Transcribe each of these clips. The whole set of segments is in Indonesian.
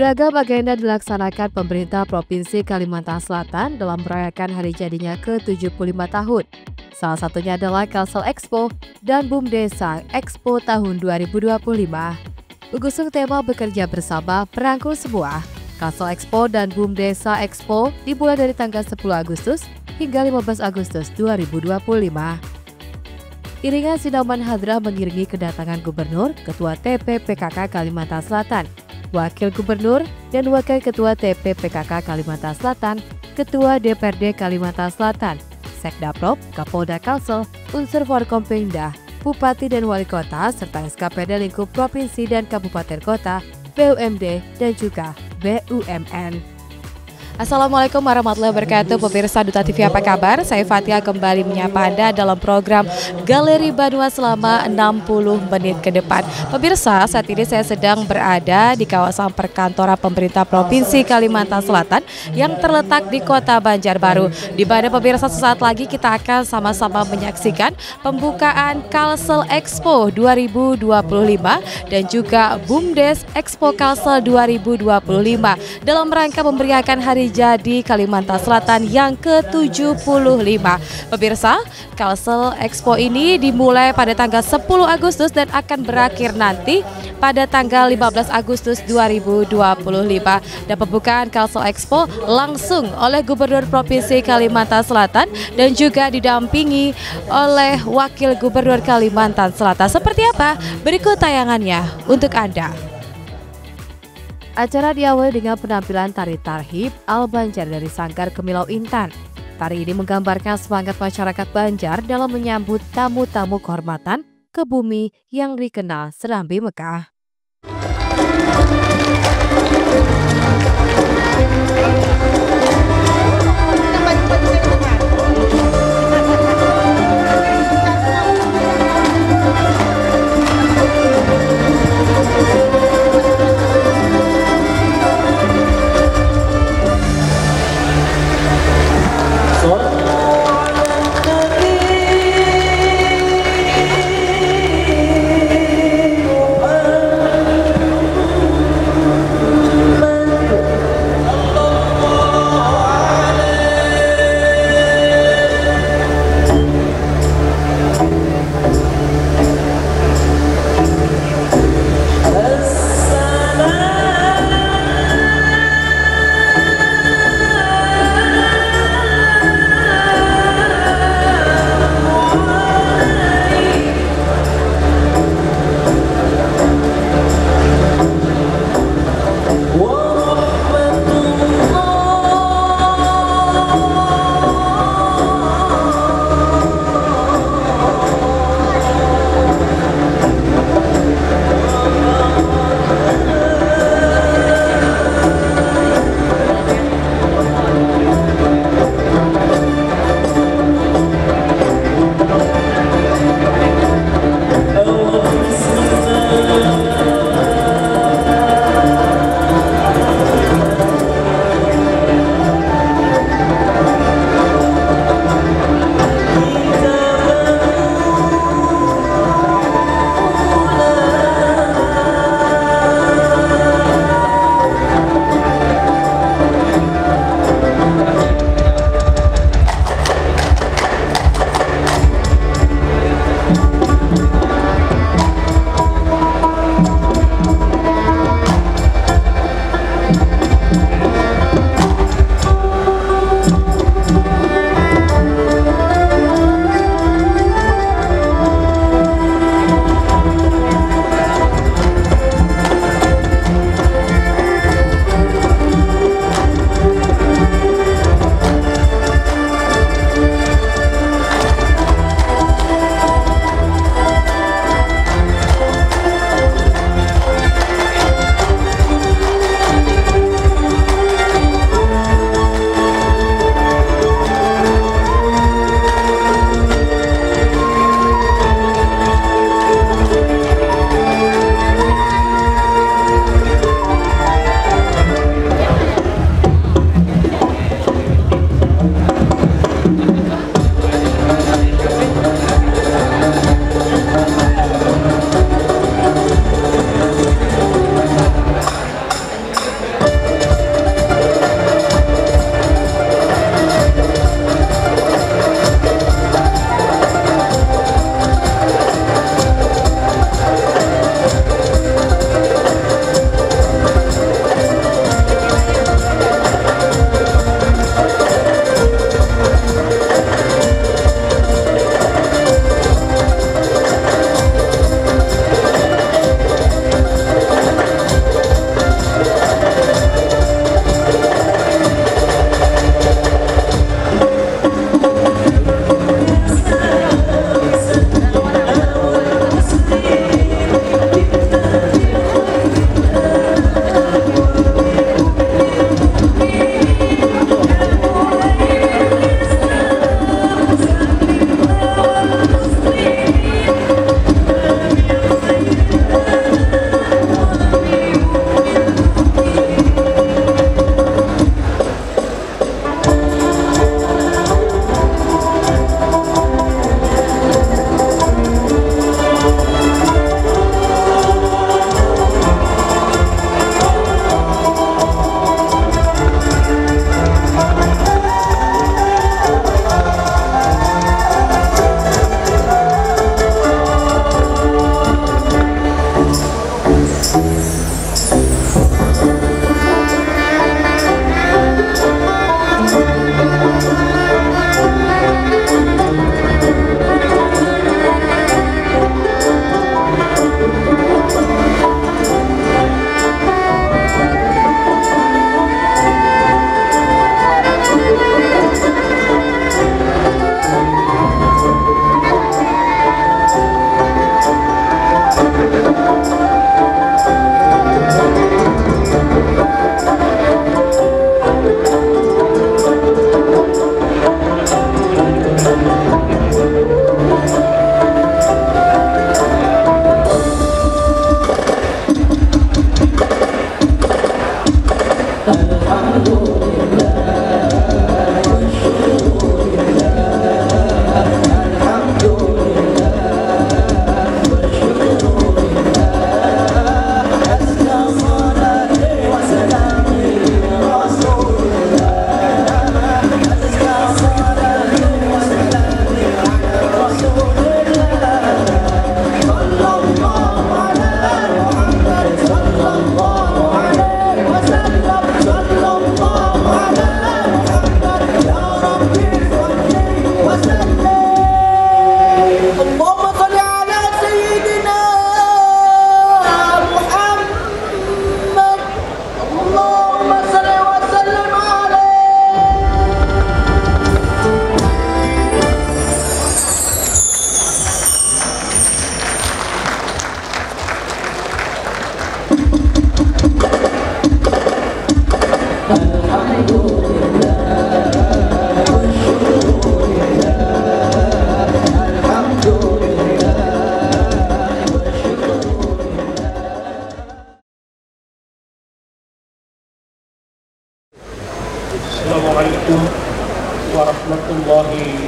Beragam agenda dilaksanakan pemerintah Provinsi Kalimantan Selatan dalam merayakan hari jadinya ke-75 tahun. Salah satunya adalah Kalsel Expo dan BUMDesa Expo tahun 2025. Mengusung tema bekerja bersama, merangkul semua. Kalsel Expo dan BUMDesa Expo dimulai dari tanggal 10 Agustus hingga 15 Agustus 2025. Iringan sinauman hadrah mengiringi kedatangan Gubernur, Ketua TP PKK Kalimantan Selatan, Wakil Gubernur dan Wakil Ketua TP PKK Kalimantan Selatan, Ketua DPRD Kalimantan Selatan, Sekdaprop, Kapolda Kalsel, unsur Forkompimda, Bupati dan Wali Kota, serta SKPD lingkup Provinsi dan Kabupaten Kota, BUMD, dan juga BUMN. Assalamualaikum warahmatullahi wabarakatuh, pemirsa Duta TV, apa kabar? Saya Fatia kembali menyapa Anda dalam program Galeri Banua selama 60 menit ke depan. Pemirsa, saat ini saya sedang berada di kawasan perkantoran pemerintah Provinsi Kalimantan Selatan yang terletak di Kota Banjarbaru, di mana pemirsa sesaat lagi kita akan sama-sama menyaksikan pembukaan Kalsel Expo 2025 dan juga BUMDes Expo Kalsel 2025 dalam rangka memeriahkan Hari Jadi Kalimantan Selatan yang ke-75. Pemirsa, Kalsel Expo ini dimulai pada tanggal 10 Agustus dan akan berakhir nanti pada tanggal 15 Agustus 2025. Dan pembukaan Kalsel Expo langsung oleh Gubernur Provinsi Kalimantan Selatan dan juga didampingi oleh Wakil Gubernur Kalimantan Selatan. Seperti apa? Berikut tayangannya untuk Anda. Acara diawali dengan penampilan tari Tarhib Al-Banjar dari Sanggar Kemilau Intan. Tari ini menggambarkan semangat masyarakat Banjar dalam menyambut tamu-tamu kehormatan ke bumi yang dikenal Serambi Mekah.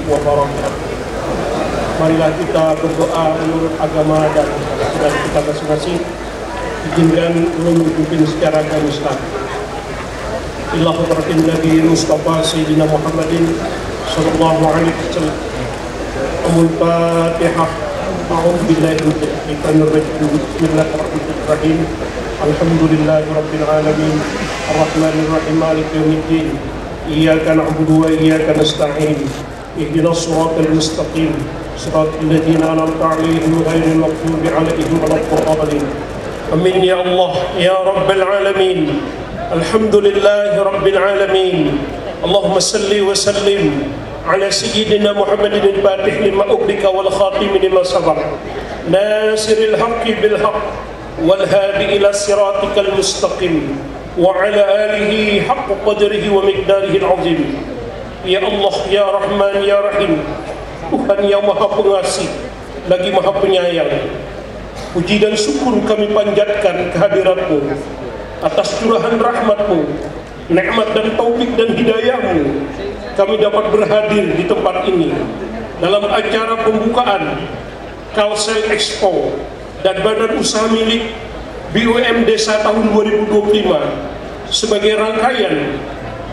warahmatullahi wabarakatuh. Marilah kita berdoa menurut agama dan keyakinan kita masing-masing. Izinkan memimpin secara agama Islam. Ila hadratin Nabi Mustafa Sayyidina Muhammadin sallallahu alaihi wasallam. Al-Fatihah. A'udzu billahi minasyaitonir rajim. Bismillahirrahmanirrahim. Alhamdulillahi rabbil alamin. Arrahmanir rahim. Maliki yaumiddin. Iyyaka na'budu wa iyyaka nasta'in. Ihdinas siratal mustaqim. Siratal ladzina an'amta 'alaihim ghairil maghdubi 'alaihim waladdallin. Amin ya Allah ya rabbal alamin. Alhamdulillahi rabbil alamin. Allahumma salli wa sallim ala sayyidina Muhammadin al-Fatih lima ughliqa wal khatim lima sabaq. Nasiril haqqi bil haqq wal hadi ila siratikal mustaqim. Wa ala alihi haqq qadrihi wa miqdarihi al-azim. Ya Allah ya Rahman ya Rahim. Tuhan yang Maha Pengasih lagi Maha Penyayang. Puji dan syukur kami panjatkan kehadirat-Mu atas curahan rahmat-Mu, nikmat dan taufik dan hidayah-Mu. Kami dapat berhadir di tempat ini dalam acara pembukaan Kalsel Expo dan Badan Usaha Milik BUMN Desa tahun 2025 sebagai rangkaian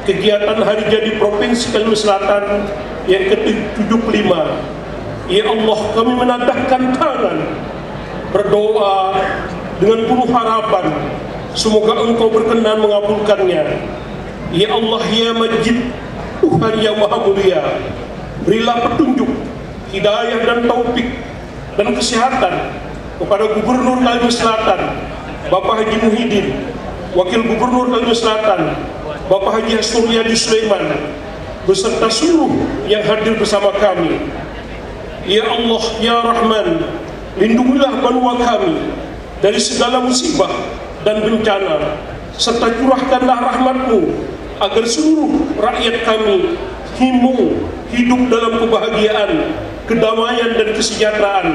kegiatan Hari Jadi Provinsi Kalimantan Selatan yang ke-75. Ya Allah, kami menadahkan tangan berdoa dengan penuh harapan, semoga Engkau berkenan mengabulkannya. Ya Allah ya Majid, Tuhan yang Maha Mulia, berilah petunjuk, hidayah dan taufik dan kesehatan kepada Gubernur Kalimantan Selatan Bapak Haji Muhyiddin, Wakil Gubernur Kalimantan Selatan Bapak Haji Suryadi Sulaiman, beserta seluruh yang hadir bersama kami. Ya Allah ya Rahman, lindungilah Banua kami dari segala musibah dan bencana, serta curahkanlah rahmat-Mu agar seluruh rakyat kami hidup dalam kebahagiaan, kedamaian dan kesejahteraan.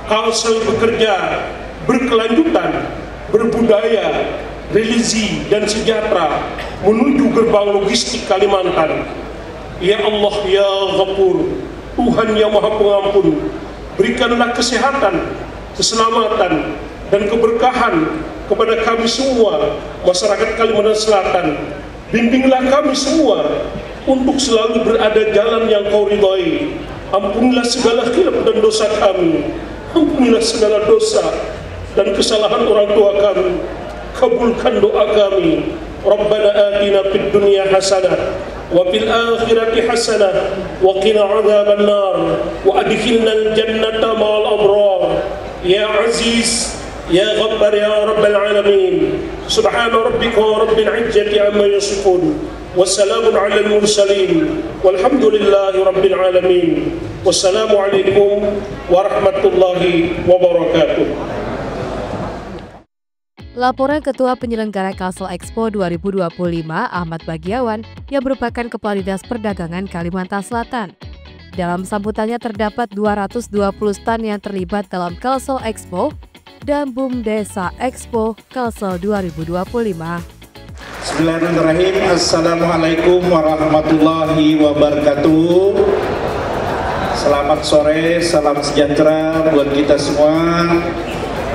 Kalsel bekerja berkelanjutan, berbudaya, religi dan sejahtera menuju gerbang logistik Kalimantan. Ya Allah ya Ghafur, Tuhan yang Maha Pengampun, berikanlah kesehatan, keselamatan dan keberkahan kepada kami semua masyarakat Kalimantan Selatan. Bimbinglah kami semua untuk selalu berada jalan yang Kau ridhai. Ampunilah segala khilaf dan dosa kami. Ampunilah segala dosa dan kesalahan orang tua kami. Kabulkan doa kami. Rabbana atina fid dunya hasanah wa fil akhirati hasanah wa qina adzaban nar wa adkhilna al jannata ma'al abrar. Ya Aziz ya Ghaffar ya Rabbal alamin. Subhana rabbika rabbil izzati amma yasifun wa salamun 'alal mursalin walhamdulillahi rabbil alamin. Wassalamu alaikum warahmatullahi wabarakatuh. Laporan Ketua Penyelenggara Kalsel Expo 2025 Ahmad Bagiawan yang merupakan Kepala Dinas Perdagangan Kalimantan Selatan. Dalam sambutannya terdapat 220 stan yang terlibat dalam Kalsel Expo dan BUM Desa Expo Kalsel 2025. Bismillahirrahmanirrahim. Assalamualaikum warahmatullahi wabarakatuh. Selamat sore, salam sejahtera buat kita semua.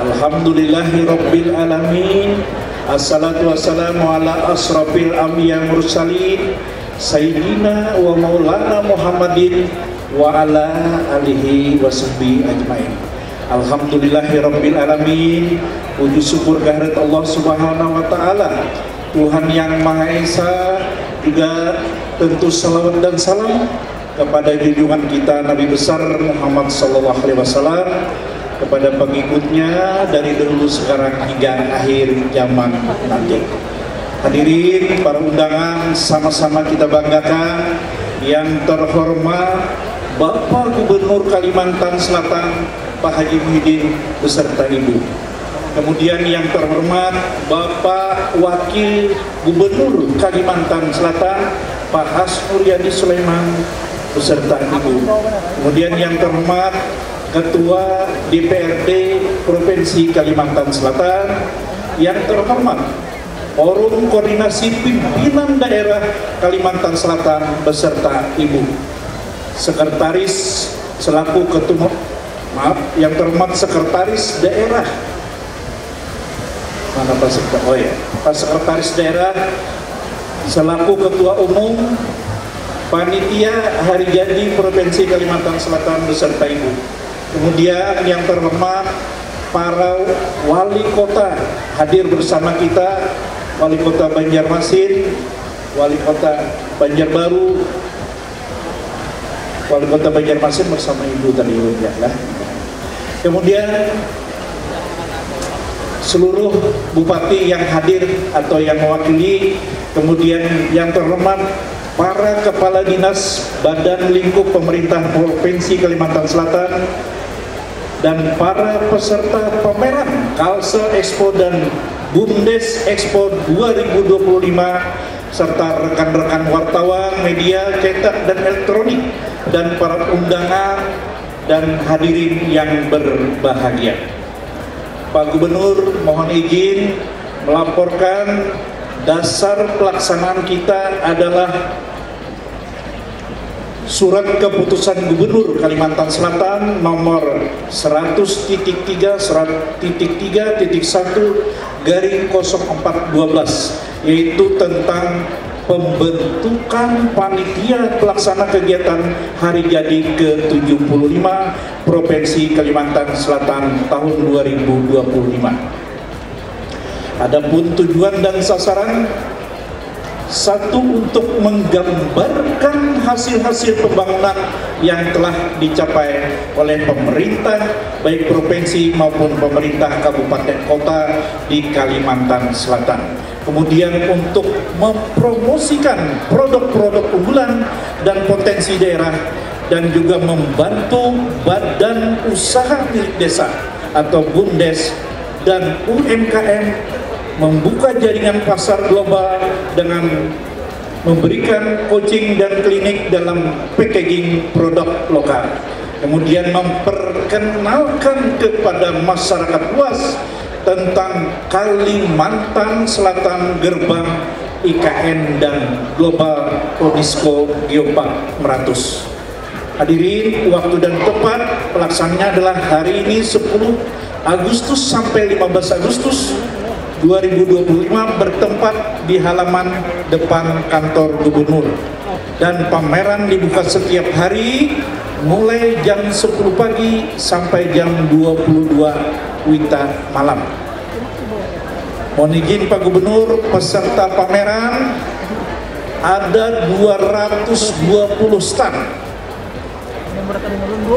Alhamdulillahi rabbil alamin. Assalatu wassalamu ala asrafil anbiya mursalin Sayyidina wa maulana Muhammadin wa ala alihi wa sahbihi ajmain. Alhamdulillahi rabbil alamin. Puji syukur kehadirat Allah subhanahu wa ta'ala, Tuhan yang Maha Esa. Juga tentu salawat dan salam kepada junjungan kita Nabi besar Muhammad sallallahu alaihi wasallam, kepada pengikutnya dari dulu sekarang hingga akhir zaman nanti. Hadirin para undangan, sama-sama kita banggakan yang terhormat Bapak Gubernur Kalimantan Selatan Pak Haji Muhyiddin beserta Ibu. Kemudian yang terhormat Bapak Wakil Gubernur Kalimantan Selatan Pak Suryadi Sulaiman beserta Ibu. Kemudian yang terhormat Ketua DPRD Provinsi Kalimantan Selatan, yang terhormat Forum Koordinasi Pimpinan Daerah Kalimantan Selatan beserta Ibu. Sekretaris selaku ketua, yang terhormat Sekretaris Daerah, mana Pak Sekretaris? Oh ya, Pak Sekretaris Daerah selaku Ketua Umum Panitia Hari Jadi Provinsi Kalimantan Selatan beserta Ibu. Kemudian yang terhormat para wali kota hadir bersama kita, Wali Kota Banjarmasin, Wali Kota Banjarbaru, Wali Kota Banjarmasin bersama Ibu tadi ya. Kemudian seluruh bupati yang hadir atau yang mewakili, kemudian yang terhormat para kepala dinas badan lingkup pemerintah Provinsi Kalimantan Selatan, dan para peserta pameran Kalsel Expo dan Bumdes Expo 2025 serta rekan-rekan wartawan, media cetak dan elektronik, dan para undangan dan hadirin yang berbahagia. Pak Gubernur mohon izin melaporkan dasar pelaksanaan kita adalah Surat Keputusan Gubernur Kalimantan Selatan nomor 100.3.1/0412, yaitu tentang pembentukan panitia pelaksana kegiatan Hari Jadi ke-75 Provinsi Kalimantan Selatan tahun 2025. Adapun tujuan dan sasaran: satu, untuk menggambarkan hasil-hasil pembangunan yang telah dicapai oleh pemerintah baik provinsi maupun pemerintah kabupaten kota di Kalimantan Selatan. Kemudian untuk mempromosikan produk-produk unggulan dan potensi daerah, dan juga membantu badan usaha milik desa atau BUMDes dan UMKM membuka jaringan pasar global dengan memberikan coaching dan klinik dalam packaging produk lokal. Kemudian memperkenalkan kepada masyarakat luas tentang Kalimantan Selatan, gerbang IKN dan Global UNESCO Geopark Meratus. Hadirin, waktu dan tempat pelaksanaannya adalah hari ini 10 Agustus sampai 15 Agustus 2025 bertempat di halaman depan kantor Gubernur, dan pameran dibuka setiap hari mulai jam 10 pagi sampai jam 22 WITA malam. Mohon izin Pak Gubernur, peserta pameran ada 220 stand,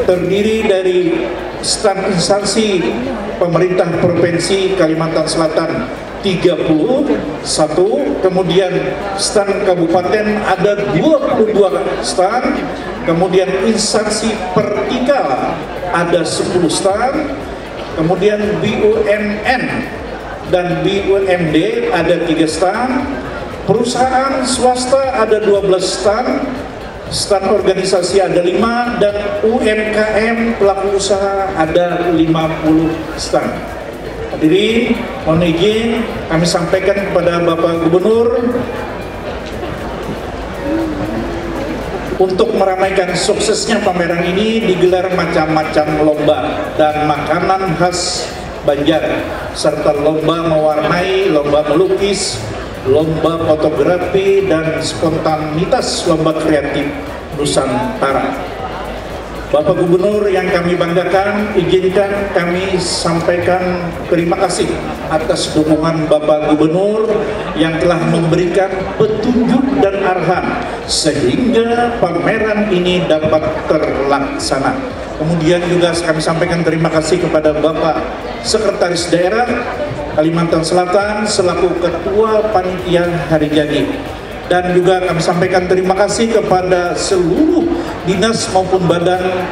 terdiri dari stand instansi pemerintah Provinsi Kalimantan Selatan 31, kemudian stand kabupaten ada 22 stand, kemudian instansi vertikal ada 10 stand, kemudian BUMN dan BUMD ada 3 stand, perusahaan swasta ada 12 stand, stand organisasi ada 5, dan UMKM pelaku usaha ada 50 stand. Hadirin, mohon izin kami sampaikan kepada Bapak Gubernur untuk meramaikan suksesnya pameran ini digelar macam-macam lomba dan makanan khas Banjar, serta lomba mewarnai, lomba melukis, lomba fotografi, dan spontanitas lomba kreatif Nusantara. Bapak Gubernur yang kami banggakan, izinkan kami sampaikan terima kasih atas dukungan Bapak Gubernur yang telah memberikan petunjuk dan arahan sehingga pameran ini dapat terlaksana. Kemudian juga kami sampaikan terima kasih kepada Bapak Sekretaris Daerah Kalimantan Selatan selaku Ketua Panitia Hari Jadi. Dan juga kami sampaikan terima kasih kepada seluruh dinas maupun badan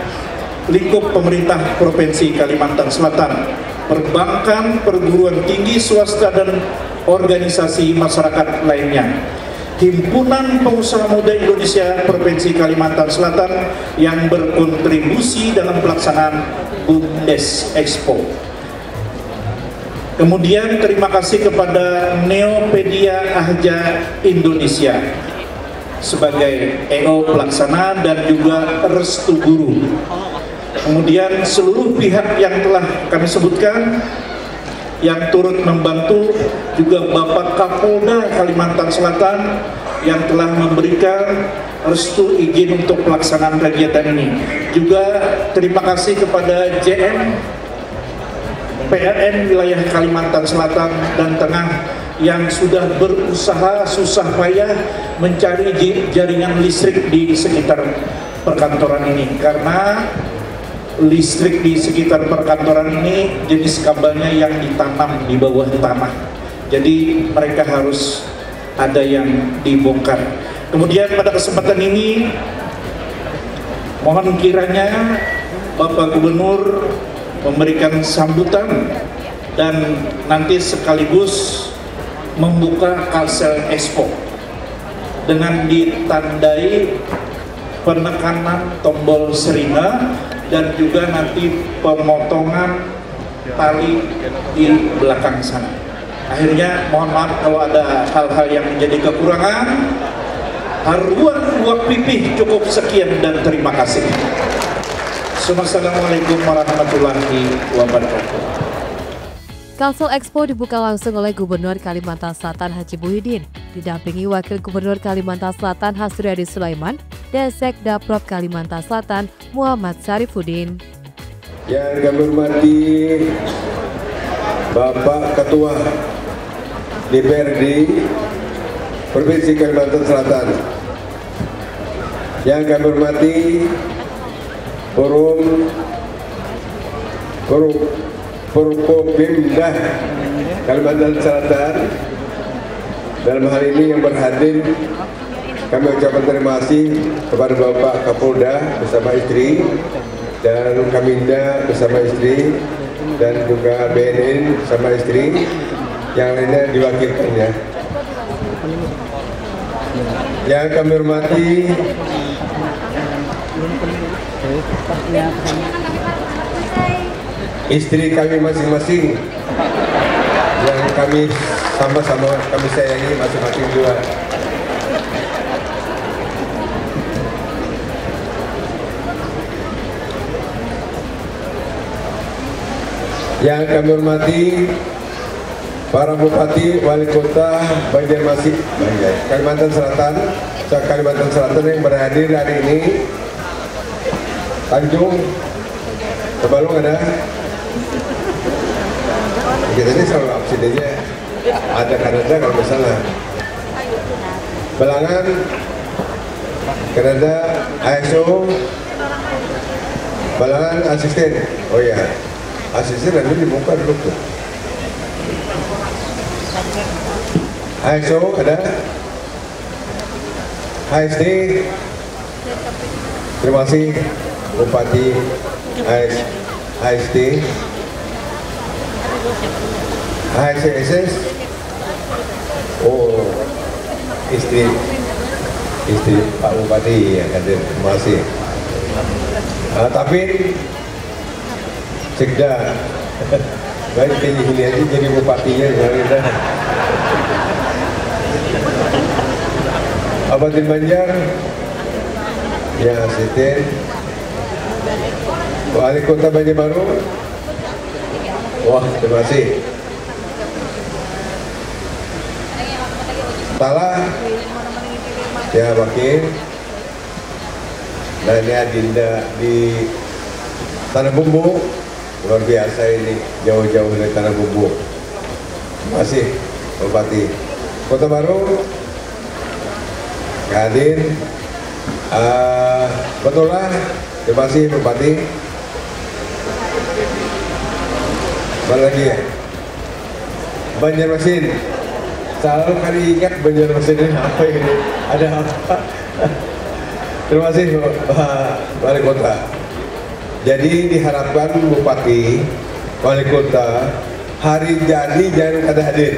lingkup pemerintah Provinsi Kalimantan Selatan, perbankan, perguruan tinggi swasta, dan organisasi masyarakat lainnya. Himpunan Pengusaha Muda Indonesia Provinsi Kalimantan Selatan yang berkontribusi dalam pelaksanaan BUMDes Expo. Kemudian terima kasih kepada Neopedia Ahja Indonesia, sebagai EO pelaksana dan juga restu guru. Kemudian seluruh pihak yang telah kami sebutkan yang turut membantu, juga Bapak Kapolda Kalimantan Selatan yang telah memberikan restu izin untuk pelaksanaan kegiatan ini. Juga terima kasih kepada JM PLN wilayah Kalimantan Selatan dan Tengah yang sudah berusaha susah payah mencari jaringan listrik di sekitar perkantoran ini, karena listrik di sekitar perkantoran ini jenis kabelnya yang ditanam di bawah tanah, jadi mereka harus ada yang dibongkar. Kemudian pada kesempatan ini mohon kiranya Bapak Gubernur memberikan sambutan dan nanti sekaligus membuka Kalsel Expo dengan ditandai penekanan tombol sirine dan juga nanti pemotongan tali di belakang sana. Akhirnya mohon maaf kalau ada hal-hal yang menjadi kekurangan. Haruan uak pipih cukup sekian dan terima kasih. Assalamualaikum warahmatullahi wabarakatuh. Kalsel Expo dibuka langsung oleh Gubernur Kalimantan Selatan Haji Muhyiddin, didampingi Wakil Gubernur Kalimantan Selatan Hasriadi Sulaiman dan Sekda Prop Kalimantan Selatan Muhammad Syarifuddin. Yang kami hormati Bapak Ketua DPRD Provinsi Kalimantan Selatan, yang kami hormati Forum Forkopimda Kalimantan Selatan, dalam hal ini yang berhadir, kami ucapkan terima kasih kepada Bapak Kapolda bersama istri dan Kaminda bersama istri dan juga BNN bersama istri, yang lainnya diwakilkan ya. Yang kami hormati istri kami masing-masing yang kami sama-sama kami sayangi masing-masing juga. Yang kami hormati para bupati, wali kota Banjarmasin, Kalimantan Selatan yang berhadir hari ini. Tanjung, Tebalung ada. Kita ini selalu absen aja. Ada Kanada kalau misalnya. Belangan, Kanada, ASO, Belangan asisten. Oh iya, asisten nanti dibuka dulu tuh. ASO ada. HSD, terima kasih Bupati HSD, HSS, oh istri Pak Bupati ya, terima kasih. Tapi Sekda, baik ini aja jadi bupatinya ya. Kabupaten Banjar, ya asisten. Wali Kota Banjarbaru, wah terima kasih. Tala, ya wakil. Dan ini Adinda di Tanah Bumbu, luar biasa ini, jauh-jauh dari Tanah Bumbu. Terima kasih Bupati. Kota Baru hadir, betul lah, terima kasih Bupati. Mana lagi ya? Banjarmasin, selalu kali ingat Banjarmasin ini apa ini? Ada apa? Terima kasih Pak Wali Kota. Jadi diharapkan Bupati, Wali Kota, hari jadi jangan kada hadir.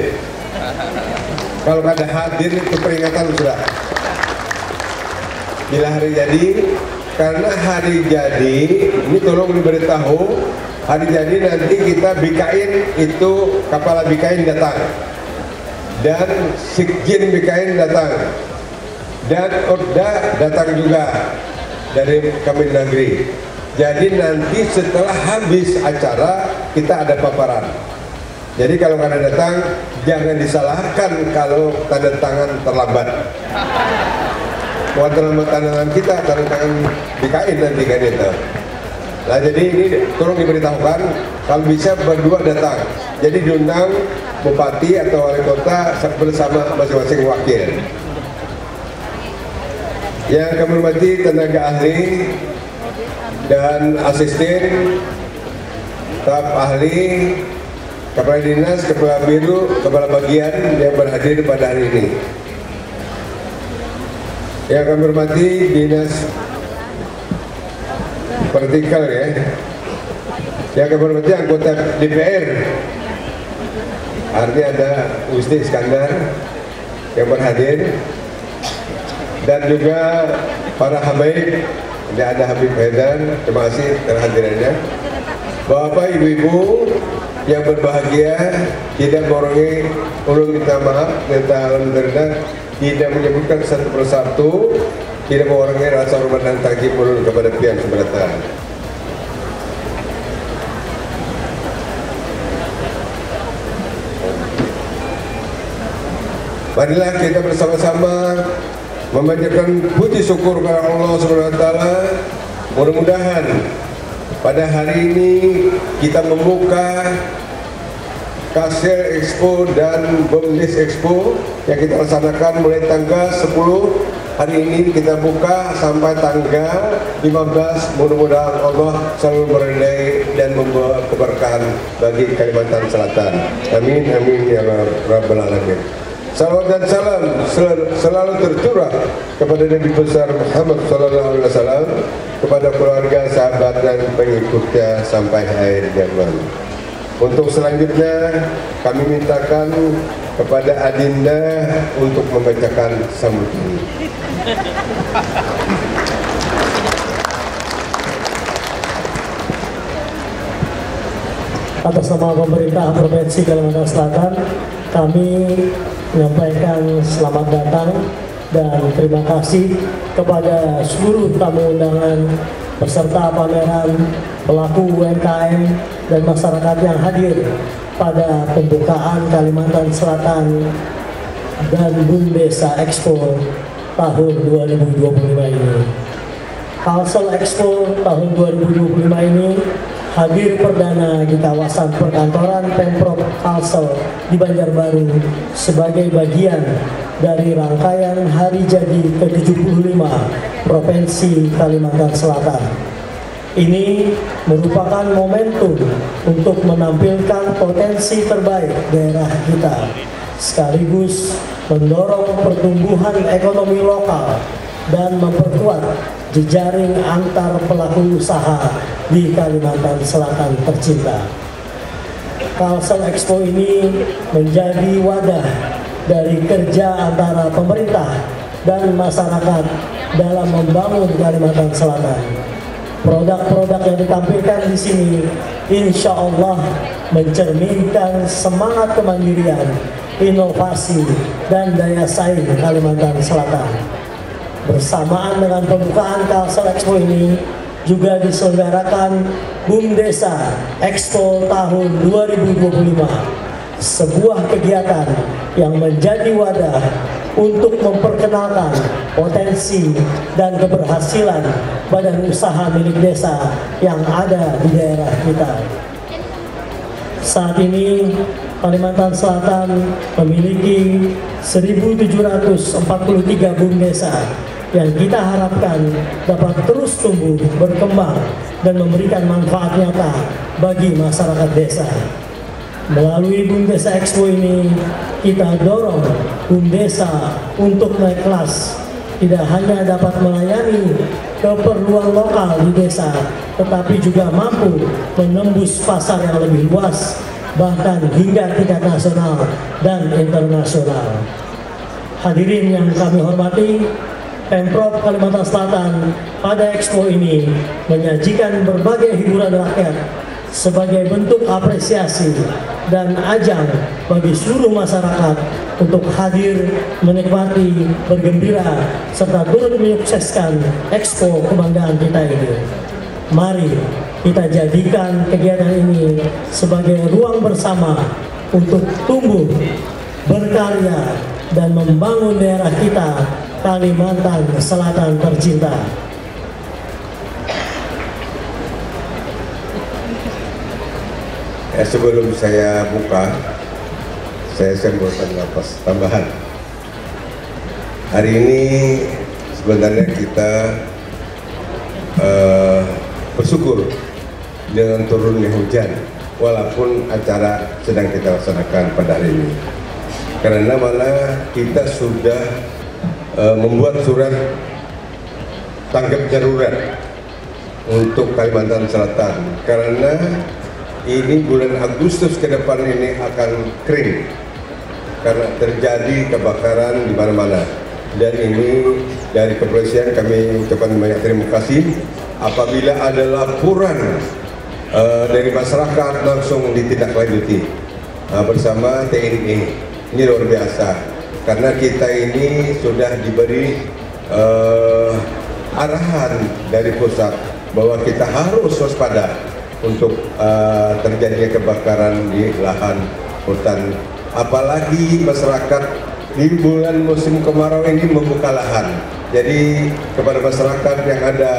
Kalau kada hadir itu peringatan sudah. Bila hari jadi, karena hari jadi ini tolong diberitahu, hari jadi nanti kita BKN itu kepala BKN datang dan Sekjen BKN datang dan Orda datang juga dari Kemendagri. Jadi nanti setelah habis acara kita ada paparan. Jadi kalau kalian datang jangan disalahkan kalau tanda tangan terlambat. Bukan terlambat tanda tangan kita, tanda tangan BKN nanti kan itu. Nah jadi ini tolong diberitahukan kalau bisa berdua datang. Jadi diundang bupati atau wali kota bersama masing-masing wakil. Yang kami hormati tenaga ahli dan asisten, staf ahli, kepala dinas, kepala biro, kepala bagian yang berhadir pada hari ini. Yang kami hormati dinas vertikal ya. Yang kami hormati anggota DPR. Hari ini ada Gusti Iskandar yang berhadir dan juga para habaib. Ini ada Habib Haidar, terima kasih terhadirannya. Bapak Ibu-ibu yang berbahagia, tidak mengurangi ulun minta maaf, minta alhamdulillah, tidak menyebutkan satu persatu, tidak mengurangi rasa hormat dan takjub ulun kepada pihak keberatan. Marilah kita bersama-sama memanjatkan puji syukur kepada Allah Subhanahu wa taala. Mudah-mudahan pada hari ini kita membuka Kalsel Expo dan BUMDes Expo yang kita laksanakan mulai tanggal 10 hari ini kita buka sampai tanggal 15. Mudah-mudahan Allah selalu meridai dan membawa keberkahan bagi Kalimantan Selatan. Amin amin ya rabbal alamin. Salawat dan salam selalu tercurah kepada Nabi besar Muhammad sallallahu alaihi wasallam, kepada keluarga, sahabat dan pengikutnya sampai akhir zaman. Untuk selanjutnya kami mintakan kepada Adinda untuk membacakan sambutan. Atas nama pemerintah Provinsi Kalimantan Selatan, kami menyampaikan selamat datang dan terima kasih kepada seluruh tamu undangan peserta pameran, pelaku UMKM dan masyarakat yang hadir pada pembukaan Kalimantan Selatan dan BUMDes Expo tahun 2025 ini. Kalsel Expo tahun 2025 ini hadir perdana di kawasan perkantoran Pemprov Kalsel di Banjarbaru sebagai bagian dari rangkaian Hari Jadi ke-75 Provinsi Kalimantan Selatan. Ini merupakan momentum untuk menampilkan potensi terbaik daerah kita, sekaligus mendorong pertumbuhan ekonomi lokal dan memperkuat jejaring antar pelaku usaha di Kalimantan Selatan tercinta. Kalsel Expo ini menjadi wadah dari kerja antara pemerintah dan masyarakat dalam membangun Kalimantan Selatan. Produk-produk yang ditampilkan di sini insya Allah mencerminkan semangat kemandirian, inovasi, dan daya saing Kalimantan Selatan. Bersamaan dengan pembukaan Kalsel Expo ini juga diselenggarakan BUMDes Expo tahun 2025, sebuah kegiatan yang menjadi wadah untuk memperkenalkan potensi dan keberhasilan badan usaha milik desa yang ada di daerah kita. Saat ini Kalimantan Selatan memiliki 1.743 BUMDes yang kita harapkan dapat terus tumbuh, berkembang, dan memberikan manfaat nyata bagi masyarakat desa. Melalui BUMDes Expo ini, kita dorong BUMDes untuk naik kelas, tidak hanya dapat melayani keperluan lokal di desa, tetapi juga mampu menembus pasar yang lebih luas, bahkan hingga tingkat nasional dan internasional. Hadirin yang kami hormati, Pemprov Kalimantan Selatan pada Expo ini menyajikan berbagai hiburan rakyat sebagai bentuk apresiasi dan ajang bagi seluruh masyarakat untuk hadir menikmati, bergembira, serta turut menyukseskan Expo Kebanggaan kita ini. Mari kita jadikan kegiatan ini sebagai ruang bersama untuk tumbuh, berkarya, dan membangun daerah kita, Kalimantan Selatan tercinta. Sebelum saya buka, saya sembuhkan nafas tambahan. Hari ini sebenarnya kita bersyukur dengan turunnya hujan, walaupun acara sedang kita laksanakan pada hari ini. Karena malah kita sudah membuat surat tanggap darurat untuk Kalimantan Selatan, karena ini bulan Agustus ke depan ini akan kering karena terjadi kebakaran di mana-mana. Dan ini dari kepolisian kami ucapkan banyak terima kasih. Apabila ada laporan dari masyarakat langsung ditindaklanjuti bersama TNI. Ini luar biasa karena kita ini sudah diberi arahan dari pusat bahwa kita harus waspada untuk terjadinya kebakaran di lahan hutan. Apalagi masyarakat di bulan musim kemarau ini membuka lahan. Jadi kepada masyarakat yang ada,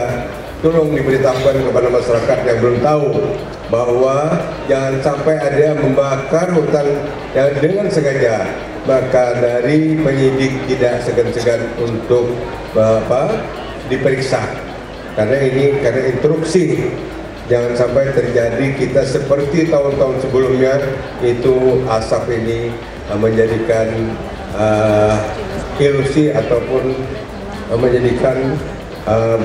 tolong diberitahukan kepada masyarakat yang belum tahu bahwa jangan sampai ada yang membakar hutan yang dengan sengaja. Maka dari penyidik tidak segan-segan untuk diperiksa. Karena instruksi. Jangan sampai terjadi kita seperti tahun-tahun sebelumnya, itu asap ini menjadikan ilusi ataupun menjadikan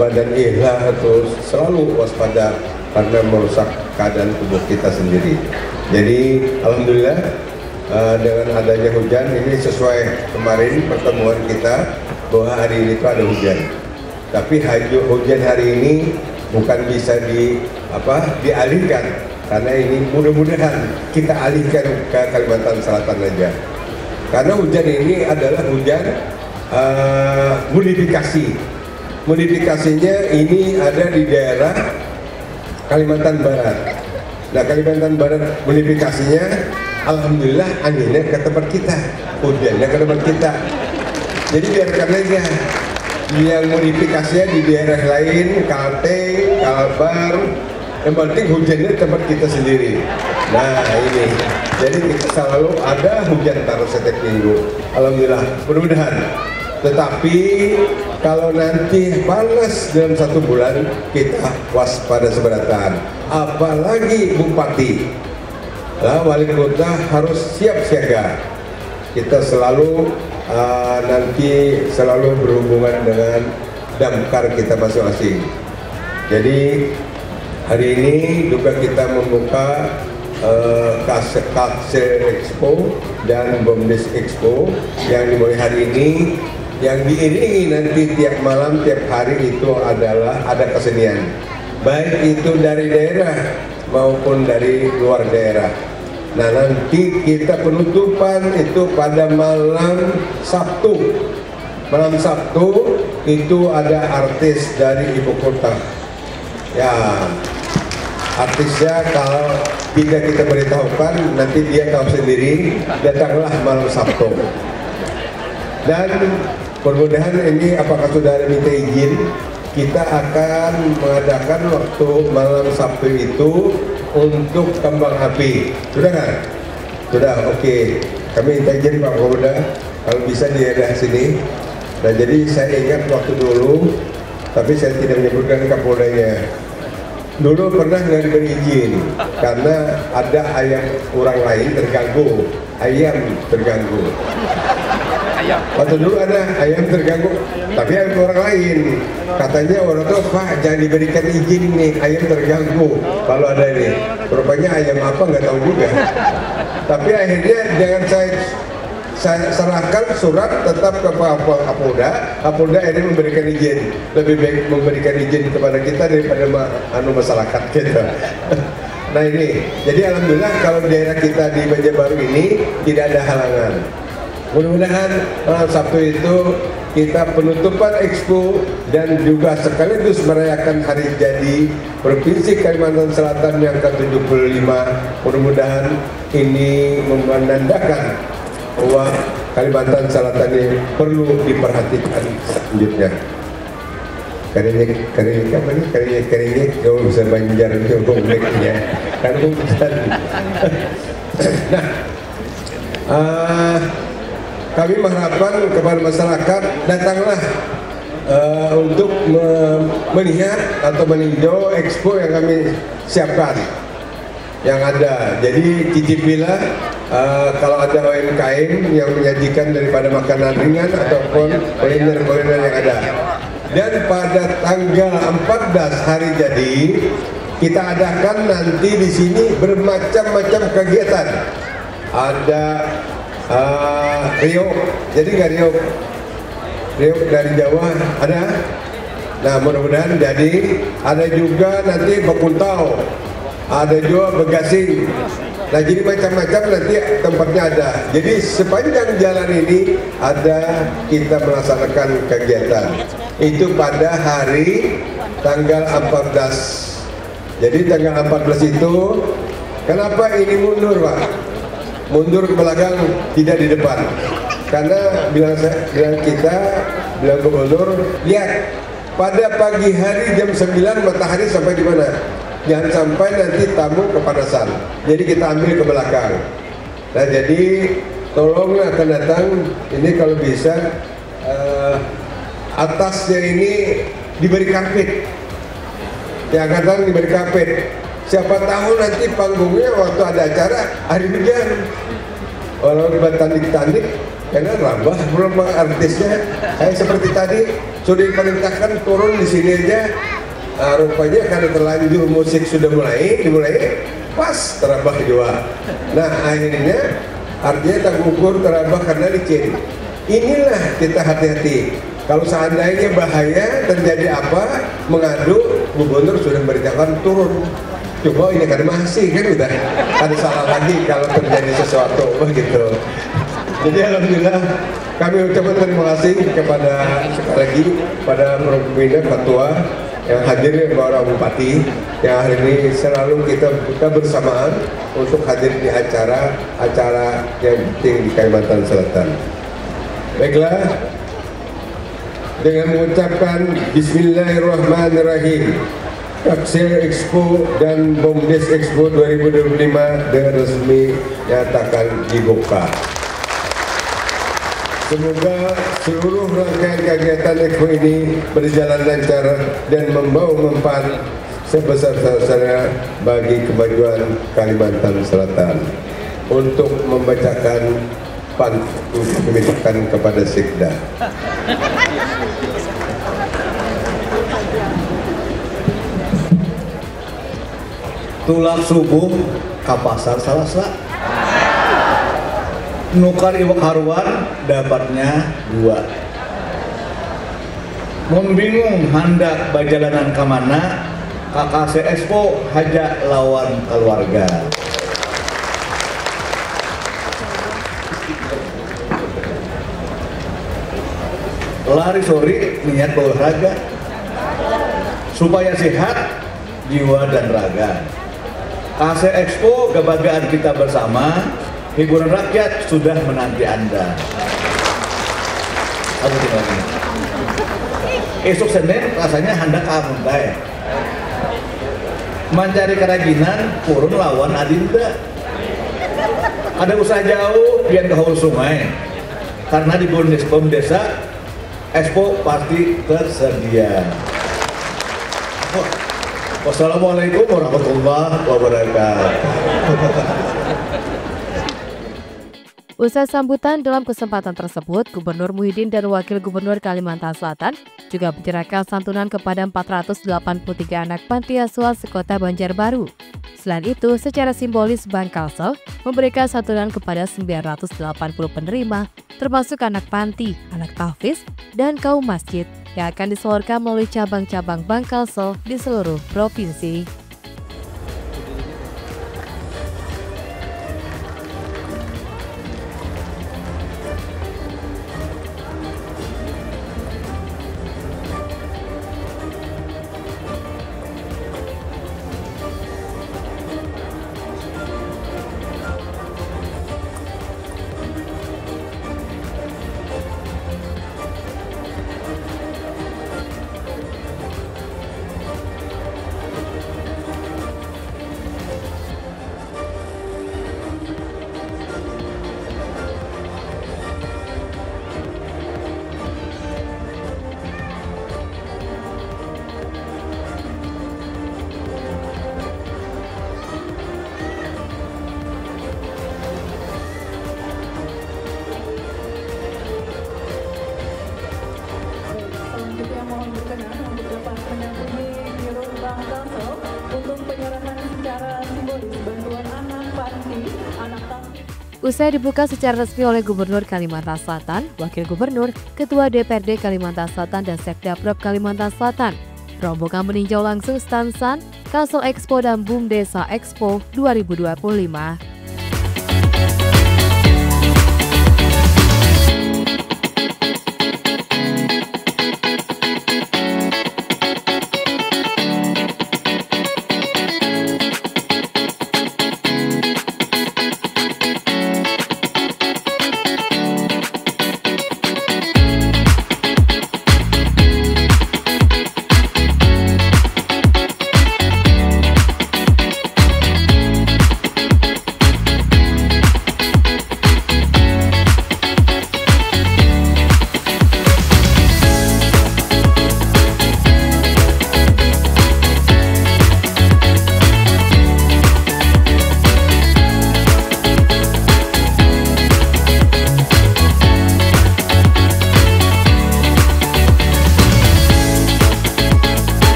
badan ihlah atau selalu waspada karena merusak keadaan tubuh kita sendiri. Jadi alhamdulillah dengan adanya hujan ini sesuai kemarin pertemuan kita bahwa hari ini itu ada hujan. Tapi hujan hari ini bukan bisa dialihkan, karena ini mudah-mudahan kita alihkan ke Kalimantan Selatan aja. Karena hujan ini adalah hujan modifikasi. Modifikasinya ini ada di daerah Kalimantan Barat. Nah, Kalimantan Barat modifikasinya alhamdulillah anginnya ke tempat kita, hujannya ke tempat kita. Jadi biarkan aja. Yang modifikasinya di daerah lain, Kalteng, Kalbar, yang penting hujannya tempat kita sendiri. Nah ini, jadi kita selalu ada hujan taruh setiap minggu. Alhamdulillah, mudah-mudahan. Tetapi kalau nanti panas dalam 1 bulan, kita waspada seberatan. Apalagi Bupati, wali kota harus siap siaga. Kita selalu nanti selalu berhubungan dengan damkar kita masing-masing. Jadi hari ini juga kita membuka Kalsel Expo dan Bomdes Expo yang dimulai hari ini, yang diiringi nanti tiap malam, tiap hari itu adalah ada kesenian, baik itu dari daerah maupun dari luar daerah. Nah, nanti kita penutupan itu pada malam Sabtu. Malam Sabtu itu ada artis dari ibu kota. Ya, artisnya kalau tidak kita beritahukan, nanti dia tahu sendiri. Datanglah malam Sabtu. Dan mudah-mudahan ini apakah saudara minta izin, kita akan mengadakan waktu malam Sabtu itu untuk kembang api. Sudah kan? Sudah, oke. Kami minta izin Pak Kapolda kalau bisa di daerah sini. Dan jadi saya ingat waktu dulu, tapi saya tidak menyebutkan Kapoldanya. Dulu pernah nggak diberi izin karena ada ayam orang lain terganggu. Ayam terganggu. Waktu dulu ada ayam terganggu, tapi ayam orang lain. Katanya orang tua, Pak jangan diberikan izin nih, ayam terganggu kalau ada ini. Rupanya ayam apa nggak tahu juga. Tapi akhirnya jangan saya serahkan surat tetap ke Pak Kapolda. Kapolda akhirnya memberikan izin. Lebih baik memberikan izin kepada kita daripada masyarakat kita. Nah ini, jadi alhamdulillah kalau daerah kita di Banjarbaru ini tidak ada halangan. Mudah-mudahan malam Sabtu itu kita penutupan Expo dan juga sekaligus merayakan hari jadi Provinsi Kalimantan Selatan yang ke-75. Mudah-mudahan ini menandakan bahwa Kalimantan Selatan ini perlu diperhatikan selanjutnya. Karyanya kalau bisa Banjar itu kompleknya kan bukan. Nah, kami mengharapkan kepada masyarakat datanglah untuk melihat atau meninjau expo yang kami siapkan yang ada. Jadi cicipilah kalau ada UMKM yang menyajikan daripada makanan ringan ataupun kuliner-kuliner yang ada. Dan pada tanggal 14 hari jadi kita adakan nanti di sini bermacam-macam kegiatan. Ada riok, jadi nggak riok dari Jawa ada. Nah mudah-mudahan jadi ada juga nanti bekuntau, ada juga begasing. Nah jadi macam-macam nanti tempatnya ada. Jadi sepanjang jalan ini ada kita melaksanakan kegiatan. Itu pada hari tanggal 14. Jadi tanggal 14 itu kenapa ini mundur Pak? Mundur ke belakang, tidak di depan. Karena bilang gubernur, lihat pada pagi hari jam 9 matahari sampai di mana? Jangan sampai nanti tamu kepanasan. Jadi kita ambil ke belakang. Nah jadi tolonglah akan datang ini kalau bisa atasnya ini diberi karpet. Yang kadang diberi karpet. Siapa tahu nanti panggungnya waktu ada acara hari hujan. Walau buat tandik-tandik, karena rambah belum artisnya. Kayak seperti tadi sudah diperintahkan turun di sini aja. Rupanya karena terlanjur musik sudah dimulai pas terabah juga. Nah akhirnya artinya tak ukur terabah karena licin. Inilah kita hati-hati. Kalau seandainya bahaya terjadi apa, mengadu, gubernur sudah memberitakan turun. Coba ini kan masih kan udah ada salah lagi kalau terjadi sesuatu begitu. Jadi alhamdulillah kami ucapkan terima kasih kepada sekali lagi pada Pembina Ketua yang hadir Bapak Bupati yang hari ini selalu kita buka bersamaan untuk hadir di acara yang penting di Kalimantan Selatan. Baiklah, dengan mengucapkan Bismillahirrahmanirrahim, Kapsel Expo dan Bomdes Expo 2025 dengan resmi nyatakan dibuka. Semoga seluruh rangkaian kegiatan Expo ini berjalan lancar dan membawa manfaat sebesar-besarnya bagi kemajuan Kalimantan Selatan. Untuk membacakan pantun kami kepada Sekda. Tulak subuh ke pasar Salasa, nukar iwak haruan dapatnya 2. Mun bingung hendak bajalanan ke mana, KKC Expo hajak lawan keluarga. Lari sore niat olahraga supaya sehat jiwa dan raga. KKC Expo kebanggaan kita bersama, hiburan rakyat sudah menanti Anda. Esok Senin rasanya hendak amuntai. Mencari kerajinan kurun lawan adinda. Ada usaha jauh biar ke hulu sungai. Karena di Bum Desa Expo pasti tersedia. Wassalamualaikum warahmatullahi wabarakatuh. Usai sambutan dalam kesempatan tersebut, Gubernur Muhyiddin dan Wakil Gubernur Kalimantan Selatan juga menyerahkan santunan kepada 483 anak panti asuhan sekota Banjarbaru. Selain itu, secara simbolis Bank Kalsel memberikan santunan kepada 980 penerima, termasuk anak panti, anak tahfiz, dan kaum masjid yang akan disalurkan melalui cabang-cabang Bank Kalsel di seluruh provinsi. untuk penyerahan secara simbolis bantuan anak panti, anak panti. Usai dibuka secara resmi oleh Gubernur Kalimantan Selatan, Wakil Gubernur, Ketua DPRD Kalimantan Selatan dan Sekda Prop Kalimantan Selatan, rombongan meninjau langsung stand SAN, Kalsel Expo dan BUMDesa Expo 2025.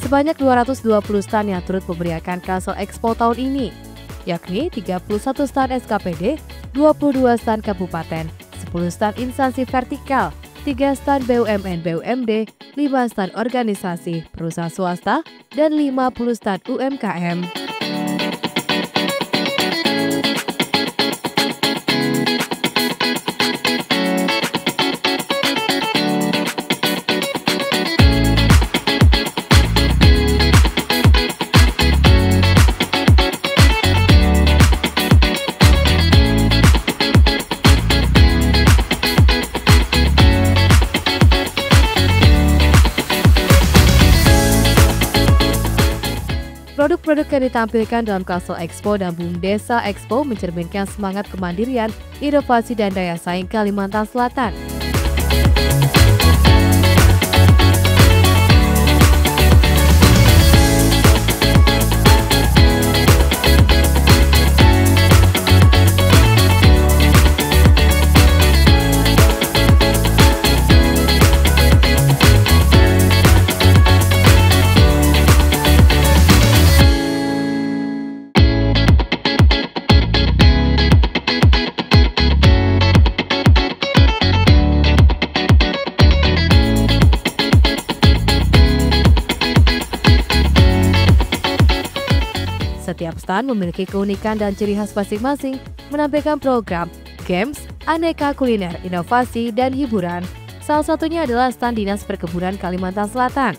Sebanyak 220 stand yang turut memeriahkan Kalsel Expo tahun ini, yakni 31 stand SKPD, 22 stand kabupaten, 10 stand instansi vertikal, 3 stand BUMN/BUMD, 5 stand organisasi, perusahaan swasta, dan 50 stand UMKM. Produk-produk yang ditampilkan dalam Kalsel Expo dan BUMDesa Expo mencerminkan semangat kemandirian, inovasi, dan daya saing Kalimantan Selatan. Setiap stand memiliki keunikan dan ciri khas masing-masing, menampilkan program, games, aneka kuliner, inovasi, dan hiburan. Salah satunya adalah stand Dinas Perkebunan Kalimantan Selatan.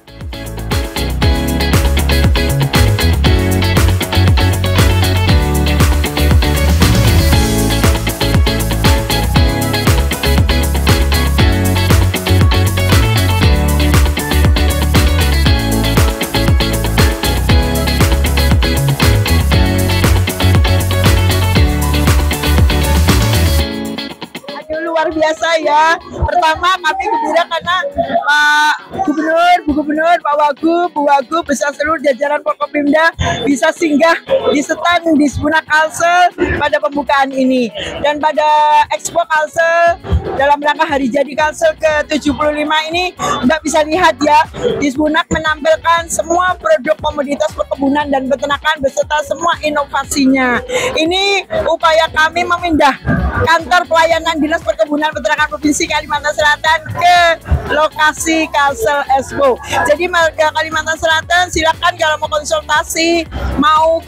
Luar biasa ya. Pertama kami gembira karena Pak Gubernur, Bu Gubernur, Pak Wagub, Bu Wagub beserta seluruh jajaran Forkopimda bisa singgah di stand di Sbunak Kalsel pada pembukaan ini. Dan pada Expo Kalsel dalam rangka hari jadi Kalsel ke-75 ini Mbak bisa lihat ya, di Sbunak menampilkan semua produk komoditas perkebunan dan peternakan beserta semua inovasinya. Ini upaya kami memindah kantor pelayanan Dinas Perkebunan Perkebunan Peternakan Provinsi Kalimantan Selatan ke lokasi Kalsel Expo. Jadi warga Kalimantan Selatan silakan kalau mau konsultasi, mau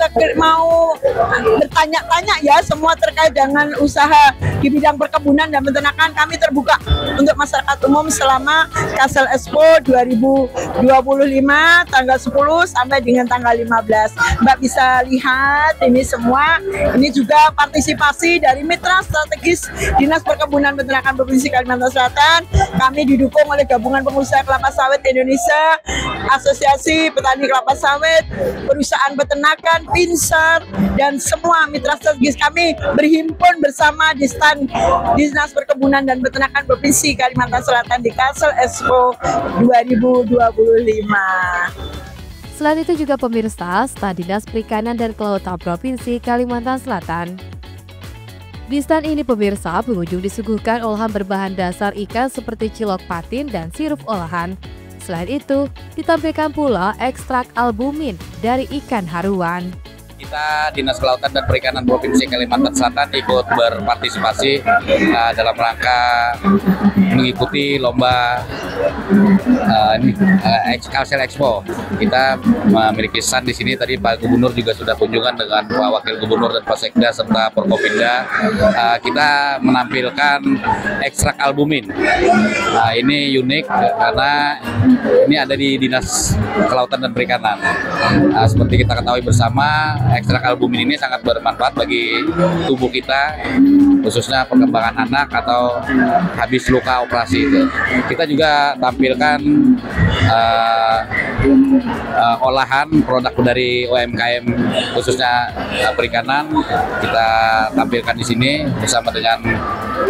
bertanya-tanya ya semua terkait dengan usaha di bidang perkebunan dan peternakan, kami terbuka untuk masyarakat umum selama Kalsel Expo 2025 tanggal 10 sampai dengan tanggal 15. Mbak bisa lihat ini semua, ini juga partisipasi dari mitra strategis Dinas Perkebunan Peternakan Provinsi Kalimantan Selatan. Kami didukung oleh Gabungan Pengusaha Kelapa Sawit Indonesia, Asosiasi Petani Kelapa Sawit, Perusahaan Peternakan, Pinsar, dan semua mitra strategis kami berhimpun bersama di stand Dinas Perkebunan dan Peternakan Provinsi Kalimantan Selatan di Kalsel Expo 2025. Selain itu juga pemirsa, staf Dinas Perikanan dan Kelautan Provinsi Kalimantan Selatan. Di stand ini pemirsa, pengunjung disuguhkan olahan berbahan dasar ikan seperti cilok patin dan sirup olahan. Selain itu, ditampilkan pula ekstrak albumin dari ikan haruan. Kita Dinas Kelautan dan Perikanan Provinsi Kalimantan Selatan ikut berpartisipasi dalam rangka mengikuti lomba Kalsel Expo. Kita memiliki stand di sini. Tadi Pak Gubernur juga sudah kunjungan dengan Pak Wakil Gubernur dan Pak Sekda serta Forkopimda. Kita menampilkan ekstrak albumin. Ini unik karena ini ada di Dinas Kelautan dan Perikanan. Seperti kita ketahui bersama, ekstrak albumin ini sangat bermanfaat bagi tubuh kita, khususnya perkembangan anak atau habis luka operasi. Kita juga tampilkan olahan produk dari UMKM khususnya perikanan. Kita tampilkan di sini bersama dengan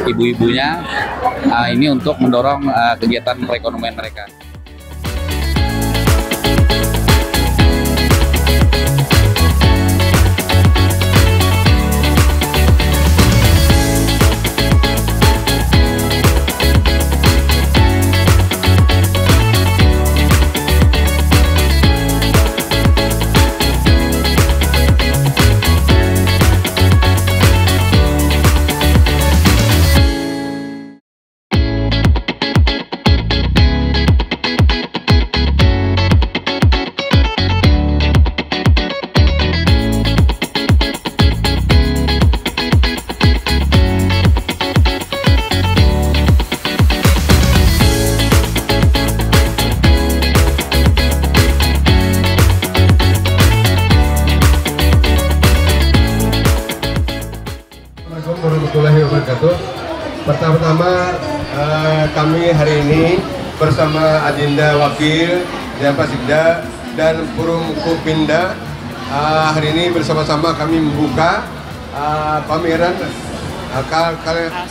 ibu-ibunya. Ini untuk mendorong kegiatan perekonomian mereka. Warahmatullahi wabarakatuh. Pertama-tama kami hari ini bersama Adinda Wakil dan Pak Sekda dan Forkopimda hari ini bersama-sama kami membuka pameran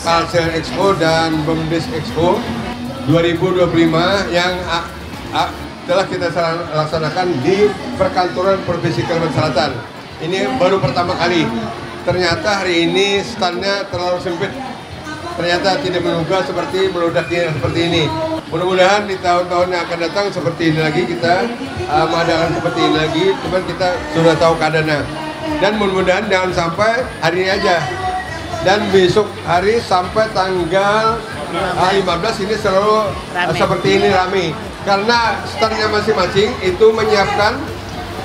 Kalsel Expo dan BUMDes Expo 2025 yang telah kita laksanakan di Perkantoran Provinsi Kalimantan Selatan. Ini baru pertama kali. Ternyata hari ini standnya terlalu sempit. Ternyata tidak menduga seperti meludaknya seperti ini. Mudah-mudahan di tahun-tahun yang akan datang seperti ini lagi kita mengadakan seperti ini lagi. Cuman kita sudah tahu keadaannya. Dan mudah-mudahan jangan sampai hari ini aja. Dan besok hari sampai tanggal 15 ini selalu seperti ini ramai. Karena standnya masing-masing itu menyiapkan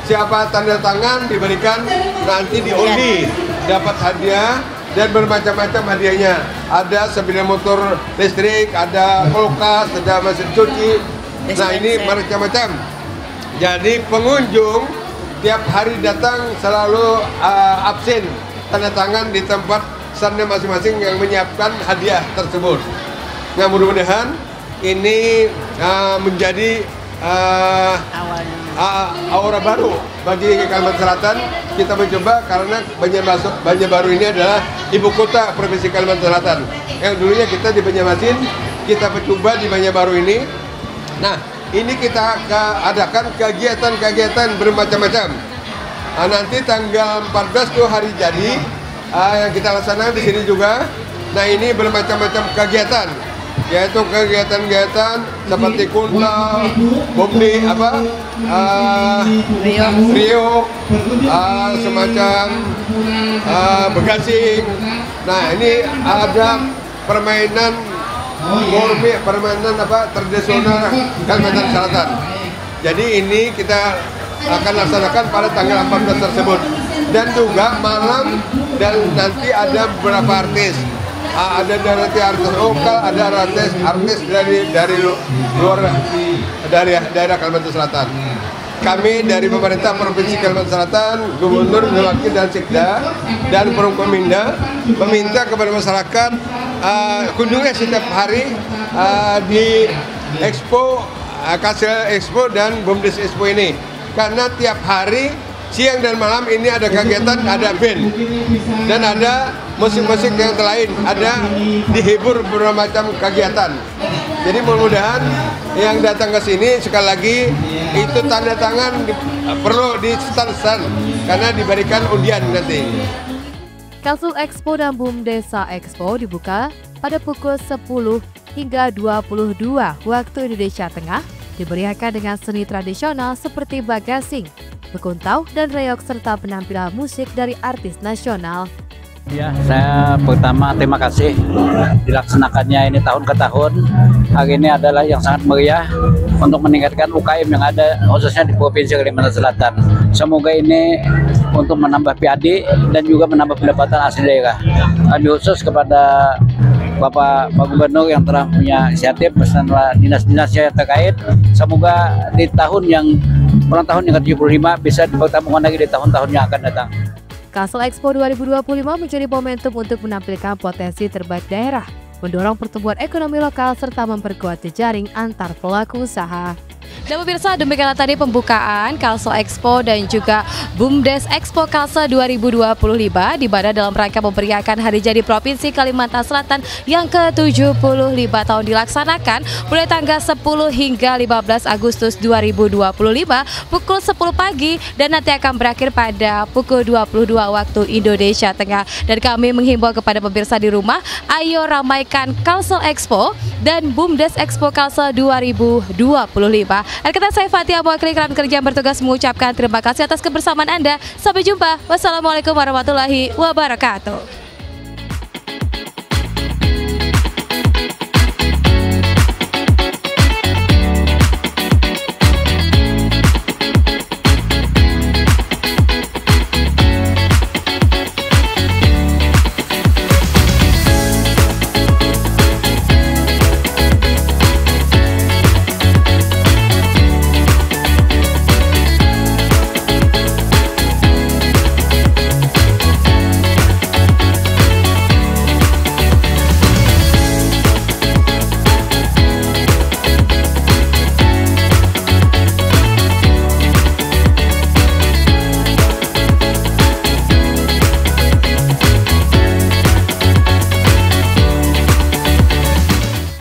siapa tanda tangan diberikan nanti diundi dapat hadiah dan bermacam-macam hadiahnya. Ada sepeda motor listrik, ada kulkas, ada mesin cuci. Nah ini macam-macam. Jadi pengunjung tiap hari datang selalu absen tanda tangan di tempat standnya masing-masing yang menyiapkan hadiah tersebut. Nah mudah-mudahan ini menjadi aura baru bagi Kalimantan Selatan. Kita mencoba karena Banjarbaru ini adalah ibu kota Provinsi Kalimantan Selatan. Yang dulunya kita di Banjarmasin, kita mencoba di Banjarbaru ini. Nah, ini kita adakan kegiatan-kegiatan bermacam-macam. Nanti tanggal 14 tuh hari jadi yang kita laksanakan di sini juga. Nah, ini bermacam-macam kegiatan. Yaitu kegiatan-kegiatan seperti kuntal, bomdi, trio, semacam begasing. Nah ini ada permainan gourmet, permainan tradisional Kalimantan Selatan. Jadi ini kita akan laksanakan pada tanggal 14 tersebut. Dan juga malam dan nanti ada beberapa artis. Ada nanti artis lokal, ada artis dari luar daerah Kalimantan Selatan. Kami dari pemerintah Provinsi Kalimantan Selatan, Gubernur, Wakil dan Sekda dan Forkominda meminta kepada masyarakat kunjungi setiap hari di Expo, Kalsel Expo dan BUMDes Expo ini, karena tiap hari siang dan malam ini ada kegiatan, ada band dan ada musik-musik yang lain, ada dihibur berbagai macam kegiatan. Jadi mudah-mudahan yang datang ke sini sekali lagi itu tanda tangan perlu di stand karena diberikan undian nanti. Kalsel Expo dan BUMDesa Expo dibuka pada pukul 10 hingga 22 waktu Indonesia Tengah, diberiakan dengan seni tradisional seperti bagasing, bekuntau, dan reog serta penampilan musik dari artis nasional. Ya, saya pertama terima kasih dilaksanakannya ini tahun ke tahun. Hari ini adalah yang sangat meriah untuk meningkatkan UKM yang ada khususnya di Provinsi Kalimantan Selatan. Semoga ini untuk menambah PAD dan juga menambah pendapatan asli daerah. Kami khusus kepada Bapak Gubernur yang telah punya inisiatif bersama dinas-dinasnya yang terkait. Semoga di tahun yang ulang tahun yang ke-75 bisa dipertemukan lagi di tahun-tahun yang akan datang. Kalsel Expo 2025 menjadi momentum untuk menampilkan potensi terbaik daerah, mendorong pertumbuhan ekonomi lokal serta memperkuat jejaring antar pelaku usaha. Dan pemirsa, demikianlah tadi pembukaan Kalsel Expo dan juga BUMDes Expo Kalsel 2025 di mana dalam rangka memeriahkan Hari Jadi Provinsi Kalimantan Selatan yang ke-75 tahun dilaksanakan mulai tanggal 10 hingga 15 Agustus 2025 pukul 10 pagi dan nanti akan berakhir pada pukul 22 waktu Indonesia Tengah. Dan kami menghimbau kepada pemirsa di rumah, ayo ramaikan Kalsel Expo dan BUMDes Expo Kalsel 2025. Dan kata saya Fatia, mewakili rekan kerja yang bertugas mengucapkan terima kasih atas kebersamaan Anda. Sampai jumpa. Wassalamualaikum warahmatullahi wabarakatuh.